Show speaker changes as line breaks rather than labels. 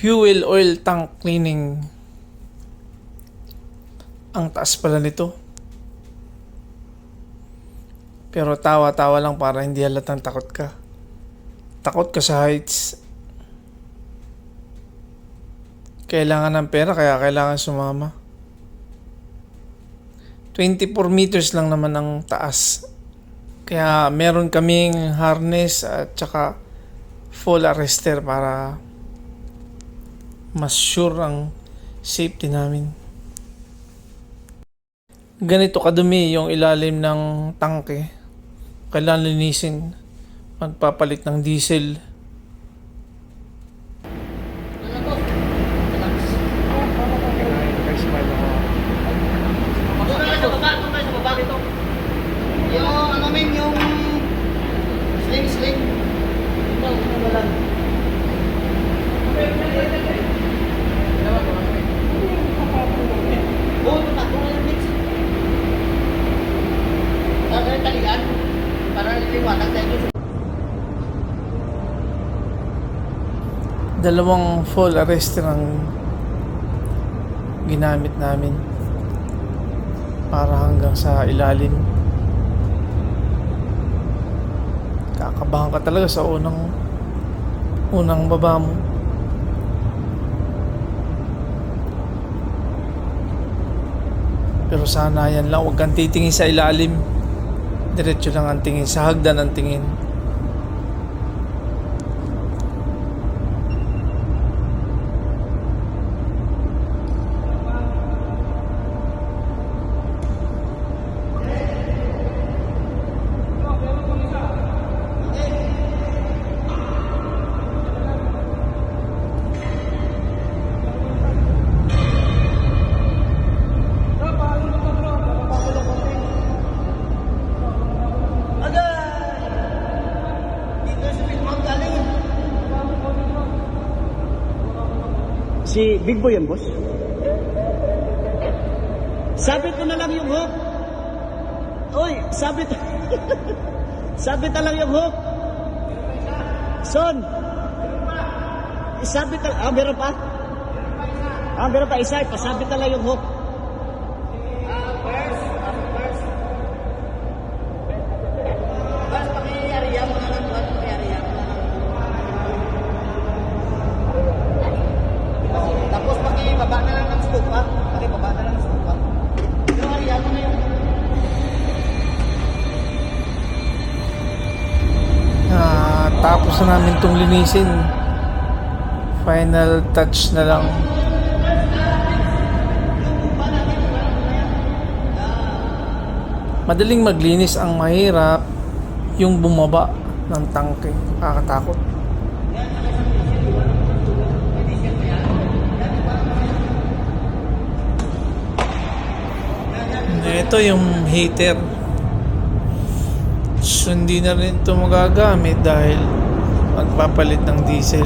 fuel oil tank cleaning. Ang taas pala nito. Pero tawa-tawa lang para hindi halatang takot ka. Takot ka sa heights. Kailangan ng pera kaya kailangan sumama. 24 meters lang naman ang taas. Kaya meron kaming harness at saka full arrester para mas sure ang safety namin. Ganito kadumi yung ilalim ng tangke. Kailangan linisin. Magpapalit ng diesel.
Yung ano men, yung sling. Oh, takbo na yung mix. Kaya talian, para liwanag tayo.
Dalawang full arrester ang ginamit namin para hanggang sa ilalim. Kakabahan ka talaga sa unang baba mo. Pero sana yan lang, huwag kang titingin sa ilalim. Diretso lang ang tingin, sa hagdan ang tingin.
Si Big Boy yan, boss? Sabit ko na lang yung hook. Oy, sabit. Sabit na lang yung hook. Son. Sabit na lang. Ah, meron pa? Ah, meron pa isa. Pasabit na lang yung hook. First. First, paki-area mo na lang. Tapos paki-baba na lang ng stupa. Paki-baba na lang ng stupa. Yung area mo na yung...
Tapos na namin itong linisin. Final touch na lang. Madaling maglinis, ang mahirap yung bumaba ng tangke. Nakakatakot. Ito yung heater. So, hindi na rin ito magagamit dahil magpapalit ng diesel.